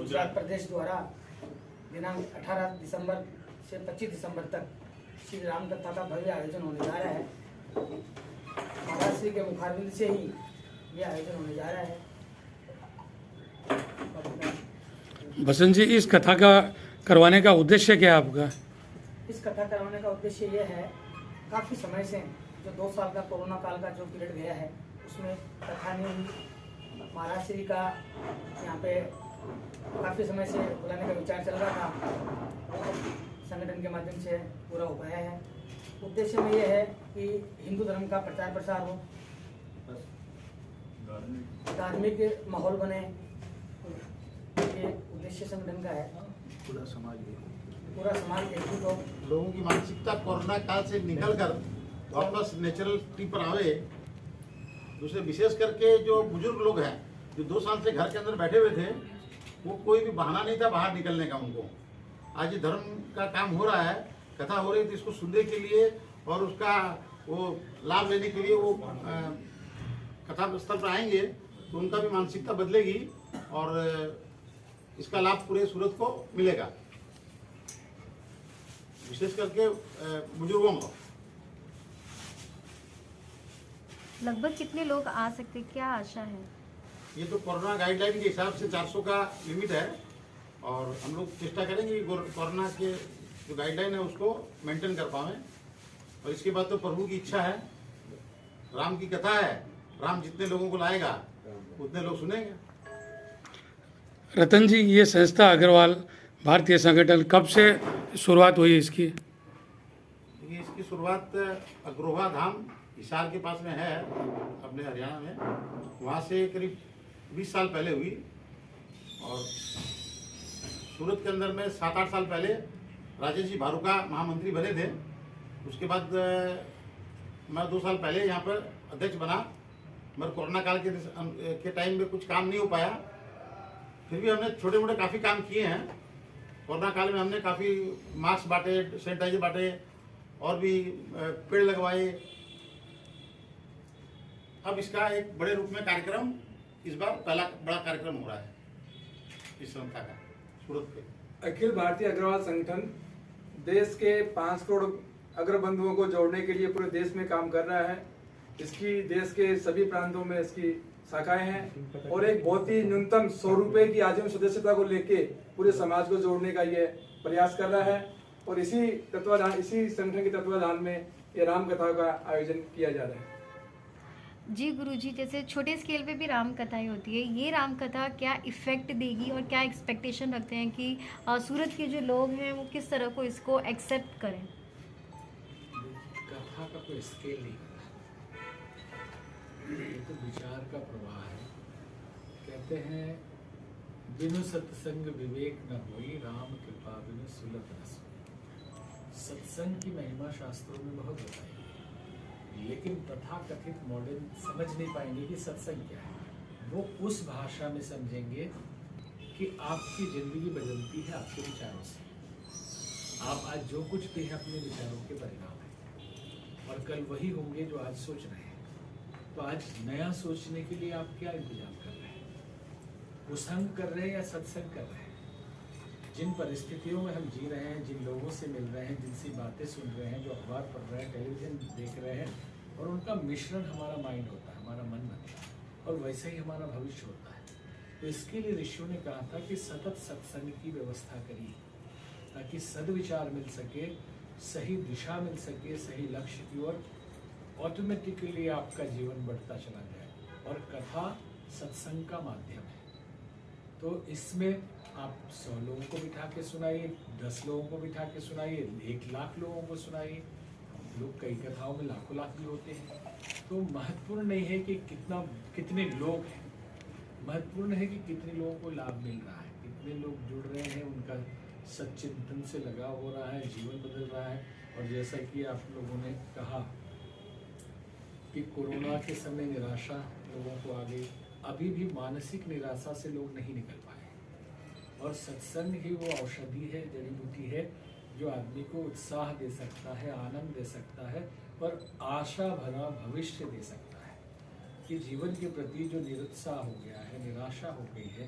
गुजरात प्रदेश द्वारा दिनांक 18 दिसंबर से 25 दिसंबर तक श्री राम कथा का भव्य आयोजन होने जा रहा है। महाराज श्री के मुखारबिंद से ही ये आयोजन होने जा रहा है। बसंत जी, इस कथा का करवाने का उद्देश्य क्या है आपका? इस कथा करवाने का उद्देश्य ये है, काफ़ी समय से जो 2 साल का कोरोना काल का जो पीरियड गया है उसमें कथा नहीं हुई। महाराज श्री का यहाँ पे काफ़ी समय से बुलाने का विचार चल रहा था, संगठन के माध्यम से पूरा हो पाया है। उद्देश्य में यह है कि हिंदू धर्म का प्रचार प्रसार हो, धार्मिक माहौल बने, ये उद्देश्य संगठन का है। पूरा समाज एकजुट हो, लोगों की मानसिकता कोरोना काल से निकलकर वापस नेचुरलिटी पर आवे। दूसरे विशेष करके जो बुजुर्ग लोग हैं जो 2 साल से घर के अंदर बैठे हुए थे, वो कोई भी बहाना नहीं था बाहर निकलने का उनको। आज ये धर्म का काम हो रहा है, कथा हो रही थी, इसको सुनने के लिए और उसका वो लाभ लेने के लिए वो कथा स्थल पर आएंगे तो उनका भी मानसिकता बदलेगी और इसका लाभ पूरे सूरत को मिलेगा, विशेष करके बुजुर्गों को। लगभग कितने लोग आ सकते, क्या आशा है? ये तो कोरोना गाइडलाइन के हिसाब से 400 का लिमिट है और हम लोग चेष्टा करेंगे कि कोरोना के जो गाइडलाइन है उसको मेंटेन कर पाएं। और इसके बाद तो प्रभु की इच्छा है, राम की कथा है, राम जितने लोगों को लाएगा उतने लोग सुनेंगे। रतन जी, ये संस्था अग्रवाल भारतीय संगठन कब से शुरुआत हुई इसकी? देखिए, इसकी शुरुआत अग्रोहा धाम हिसार के पास में है अपने हरियाणा में, वहाँ से करीब 20 साल पहले हुई और सूरत के अंदर में 7-8 साल पहले राजेश जी भारूका महामंत्री बने थे। उसके बाद मैं 2 साल पहले यहाँ पर अध्यक्ष बना, मगर कोरोना काल के टाइम में कुछ काम नहीं हो पाया। फिर भी हमने छोटे मोटे काफ़ी काम किए हैं। कोरोना काल में हमने काफ़ी मास्क बांटे, सैनिटाइजर बांटे और भी पेड़ लगवाए। अब इसका एक बड़े रूप में कार्यक्रम, इस बार पहला बड़ा कार्यक्रम हो रहा है इस संस्था का सूरत पे। अखिल भारतीय अग्रवाल संगठन देश के 5 करोड़ अग्रबंधुओं को जोड़ने के लिए पूरे देश में काम कर रहा है। इसकी देश के सभी प्रांतों में इसकी शाखाएं हैं और एक बहुत ही न्यूनतम 100 रुपए की आजीवन सदस्यता को लेके पूरे समाज को जोड़ने का ये प्रयास कर रहा है। और इसी संगठन के तत्वाधान में ये राम कथा का आयोजन किया जा रहा है। जी गुरुजी, जैसे छोटे स्केल पे भी राम कथाएं होती है, ये राम कथा क्या इफ़ेक्ट देगी और क्या एक्सपेक्टेशन रखते हैं कि सूरत के जो लोग हैं वो किस तरह को इसको एक्सेप्ट करें? कथा का कोई स्केल नहीं है, ये तो विचार का प्रवाह है। कहते हैं बिनु सत्संग विवेक न होई, राम कृपा बिनु सुलभ न सोई। सत्संग की महिमा शास्त्रों में बहुत बताई, लेकिन तथा कथित मॉडर्न समझ नहीं पाएंगे कि सत्संग क्या है। वो उस भाषा में समझेंगे कि आपकी जिंदगी बदलती है आपके विचारों से। आप आज जो कुछ भी है अपने विचारों के परिणाम है और कल वही होंगे जो आज सोच रहे हैं। तो आज नया सोचने के लिए आप क्या इंतजाम कर रहे हैं? कुसंग कर रहे हैं या सत्संग कर रहे हैं? जिन परिस्थितियों में हम जी रहे हैं, जिन लोगों से मिल रहे हैं, जिनसी बातें सुन रहे हैं, जो अखबार पढ़ रहे हैं, टेलीविजन देख रहे हैं, और उनका मिश्रण हमारा माइंड होता है, हमारा मन बनता है और वैसे ही हमारा भविष्य होता है। तो इसके लिए ऋषियों ने कहा था कि सतत सत्संग की व्यवस्था करिए ताकि सद्विचार मिल सके, सही दिशा मिल सके, सही लक्ष्य की ओर ऑटोमेटिकली आपका जीवन बढ़ता चला जाए। और कथा सत्संग का माध्यम है, तो इसमें आप 100 लोगों को बिठा के सुनाइए, 10 लोगों को बिठा के सुनाइए, 1 लाख लोगों को सुनाइए। लोग कई कथाओं में लाखों लाख भी होते हैं। तो महत्वपूर्ण नहीं है कि कितने लोग हैं, महत्वपूर्ण है कि कितने लोगों को लाभ मिल रहा है, कितने लोग जुड़ रहे हैं, उनका सच्चिंतन से लगाव हो रहा है, जीवन बदल रहा है। और जैसा कि आप लोगों ने कहा कि कोरोना के समय निराशा लोगों को आ गई, अभी भी मानसिक निराशा से लोग नहीं निकल पाए। और सत्संग ही वो औषधि है, जड़ी बूटी है जो आदमी को उत्साह दे सकता है, आनंद दे सकता है और आशा भरा भविष्य दे सकता है। कि जीवन के प्रति जो निरुत्साह हो गया है, निराशा हो गई है,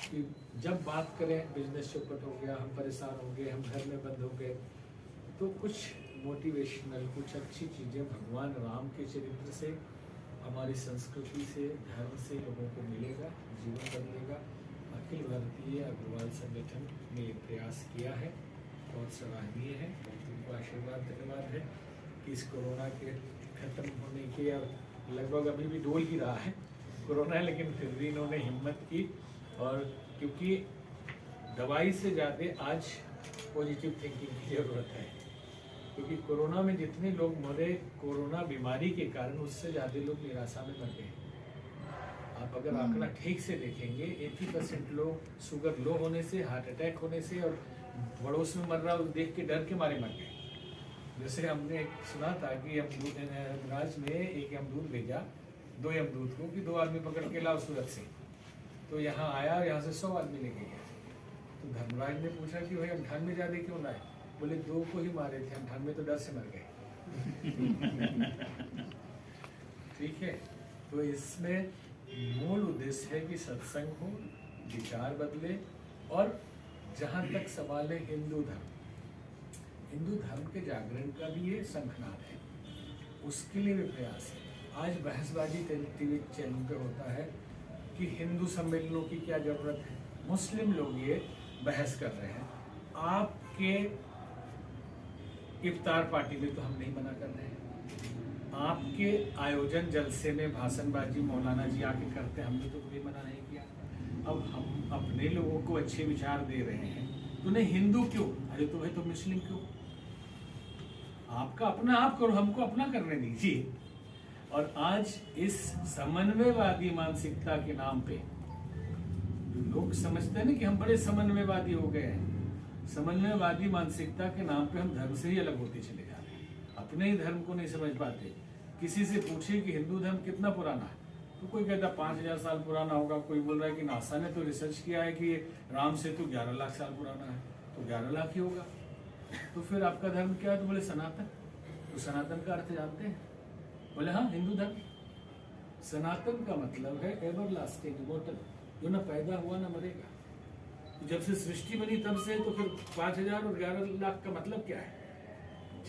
कि जब बात करें बिजनेस चौपट हो गया, हम परेशान हो गए, हम घर में बंद हो गए, तो कुछ मोटिवेशनल, कुछ अच्छी चीज़ें भगवान राम के चरित्र से, हमारी संस्कृति से, धर्म से लोगों को मिलेगा, जीवन बदलेगा। अखिल भारतीय अग्रवाल संगठन ने एक प्रयास किया है, बहुत सराहनीय है। उनको आशीर्वाद धन्यवाद है कि इस कोरोना के खत्म होने के, और लगभग अभी भी डोल ही रहा है कोरोना, लेकिन फिर भी इन्होंने हिम्मत की। और क्योंकि दवाई से ज़्यादा आज पॉजिटिव थिंकिंग की ज़रूरत है, क्योंकि कोरोना में जितने लोग मरे कोरोना बीमारी के कारण, उससे ज़्यादा लोग निराशा में मर गए। आप अगर आंकड़ा ठीक से देखेंगे, 80% लोग शुगर लो होने से, हार्ट अटैक होने से, और पड़ोस में मर रहा है देख के डर के मारे मर गए। जैसे हमने सुना था कि यमराज ने एक यमदूत भेजा 2 यमदूत को कि 2 आदमी पकड़ के लाओ सूरत से, तो यहाँ आया और यहाँ से 100 आदमी लेके गया। तो धर्मराज ने पूछा कि भाई अमठान में ज़्यादा क्यों लाए? बोले 2 को ही मारे थे, अमठान में तो डर से मर गए। ठीक है, तो इसमें मूल उद्देश्य है कि सत्संग हो, विचार बदले। और जहाँ तक सवाल है हिंदू धर्म के जागरण का भी ये शंखनाद है, उसके लिए भी प्रयास है। आज बहसबाजी टीवी चैनल पे होता है कि हिंदू सम्मेलनों की क्या जरूरत है, मुस्लिम लोग ये बहस कर रहे हैं। आपके इफ्तार पार्टी में तो हम नहीं मना कर रहे हैं, आपके आयोजन जलसे में भाषणबाजी मौलाना जी आके करते हैं, हमने तो कोई मना नहीं किया। अब हम अपने लोगों को अच्छे विचार दे रहे हैं, तो नहीं हिंदू क्यों, अरे तो भाई तो मुस्लिम क्यों? आपका अपना आप करो, हमको अपना करने दीजिए। और आज इस समन्वयवादी मानसिकता के नाम पे लोग समझते हैं ना कि हम बड़े समन्वयवादी हो गए हैं, समन्वयवादी मानसिकता के नाम पे हम धर्म से ही अलग होते चले जा रहे हैं, अपने ही धर्म को नहीं समझ पाते। किसी से पूछिए कि हिंदू धर्म कितना पुराना है, तो कोई कहता 5000 साल पुराना होगा, कोई बोल रहा है कि नासा ने तो रिसर्च किया है कि राम सेतु 11 लाख साल पुराना है, तो 11 लाख ही होगा। तो फिर आपका धर्म क्या है? तो बोले सनातन। तो सनातन का अर्थ जानते हैं? बोले हाँ, हिंदू धर्म। सनातन का मतलब है एवरलास्टिंग, इमॉर्टल, जो ना पैदा हुआ ना मरेगा। जब से सृष्टि बनी तब से, तो फिर 5000 और 11 लाख का मतलब क्या है?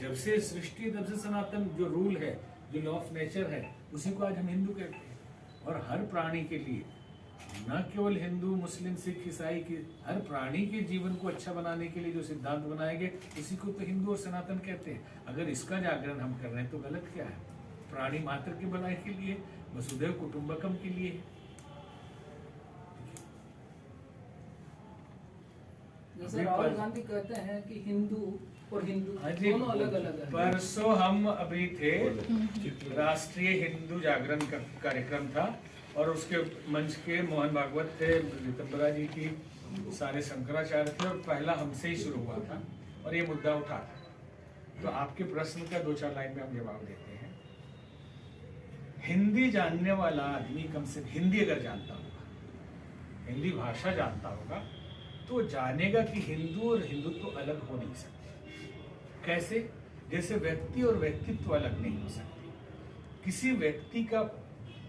जब से सृष्टि तब से सनातन जो रूल है, जो लॉ ऑफ नेचर है, उसी को आज हम हिंदू कहते हैं। और हर प्राणी के लिए, न केवल हिंदू मुस्लिम सिख ईसाई की, हर प्राणी के जीवन को अच्छा बनाने के लिए जो सिद्धांत बनाए गए, उसी को तो हिंदू और सनातन कहते हैं। अगर इसका जागरण हम कर रहे हैं तो गलत क्या है? प्राणी मात्र के भलाई के लिए, वसुधैव कुटुंबकम के लिए। जैसे राहुल गांधी कहते हैं कि हिंदू और हिंदू दोनों अलग अलग है। परसों हम अभी थे, राष्ट्रीय हिंदू जागरण का कार्यक्रम था, और उसके मंच के मोहन भागवत थे, रितंबरा जी की, सारे शंकराचार्य थे, और पहला हमसे ही शुरू हुआ था और ये मुद्दा उठा था। तो आपके प्रश्न का 2-4 लाइन में हम जवाब देते हैं। हिंदी जानने वाला आदमी, कम से हिंदी अगर जानता होगा, हिंदी भाषा जानता होगा, तो जानेगा कि हिंदू और हिंदुत्व तो अलग हो नहीं सकते। कैसे? जैसे व्यक्ति और व्यक्तित्व अलग नहीं हो सकते। किसी व्यक्ति का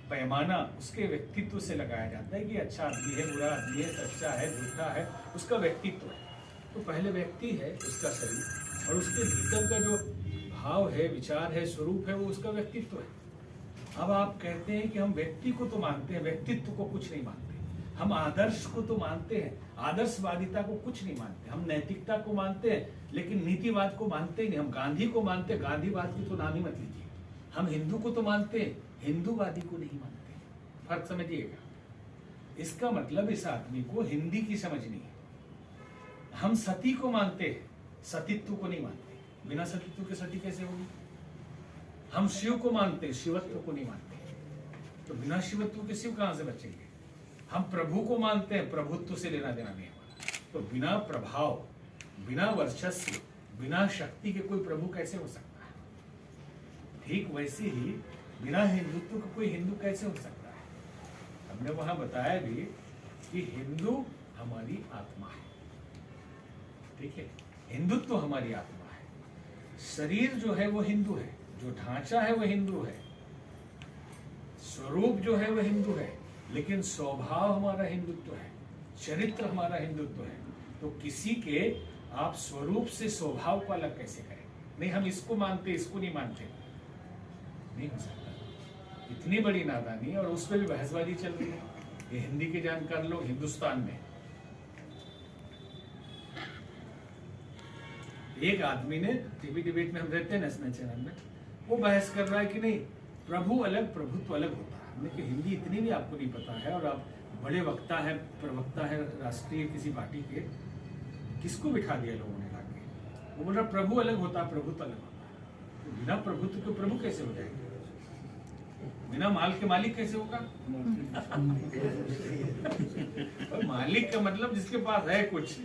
पैमाना उसके व्यक्तित्व से लगाया जाता है कि अच्छा आदमी है, बुरा आदमी है, सच्चा है, झूठा है, उसका व्यक्तित्व है। तो पहले व्यक्ति है, उसका शरीर, और उसके भीतर का जो भाव है, विचार है, स्वरूप है, वो उसका व्यक्तित्व है। अब आप कहते हैं कि हम व्यक्ति को तो मानते हैं, व्यक्तित्व को कुछ नहीं मानते। हम आदर्श को तो मानते हैं, आदर्शवादिता को कुछ नहीं मानते। हम नैतिकता को मानते हैं, लेकिन नीतिवाद को मानते ही नहीं। हम गांधी को मानते हैं, गांधीवाद की तो नाम ही मत लीजिए। हम हिंदू को तो मानते हैं, हिंदूवादी को नहीं मानते। फर्क समझिएगा। इसका मतलब इस आदमी को हिंदी की समझ नहीं है। हम सती को मानते हैं, सतीत्व को नहीं मानते। बिना सतीत्व के सती कैसे होगी? हम शिव को मानते हैं, शिवत्व को नहीं मानते। तो बिना शिवत्व के शिव कहां से बचेंगे? हम प्रभु को मानते हैं, प्रभुत्व से लेना देना नहीं हमारा। तो बिना प्रभाव, बिना वर्चस्व, बिना शक्ति के कोई प्रभु कैसे हो सकता है? ठीक वैसे ही बिना हिंदुत्व का कोई हिंदू कैसे हो सकता है? हमने वहां बताया भी कि हिंदू हमारी आत्मा है। ठीक है, हिंदुत्व हमारी आत्मा है। शरीर जो है वो हिंदू है, जो ढांचा है वो हिंदू है, स्वरूप जो है वो हिंदू है, लेकिन स्वभाव हमारा हिंदुत्व है। चरित्र हमारा हिंदुत्व है। तो किसी के आप स्वरूप से स्वभाव को अलग कैसे करें? नहीं हम इसको मानते, इसको नहीं मानते, नहीं हो सकता। इतनी बड़ी नादानी, और उस पर भी बहसबाजी चल रही है। ये हिंदी के जानकार लोग हिंदुस्तान में, एक आदमी ने टीवी डिबेट में, हम रहते हैं नेशनल चैनल में, वो बहस कर रहा है कि नहीं प्रभु अलग प्रभुत्व अलग होता है। हमने कहा हिंदी इतनी भी आपको नहीं पता है, और आप बड़े वक्ता हैं, प्रवक्ता है राष्ट्रीय किसी पार्टी के, किसको बिठा दिया लोगों ने लाके? वो बोल रहा प्रभु अलग होता है, प्रभुत्व अलग होता है। तो बिना प्रभुत्व के प्रभु कैसे हो जाएंगे? बिना माल के मालिक कैसे होगा? और मालिक का मतलब जिसके पास है कुछ।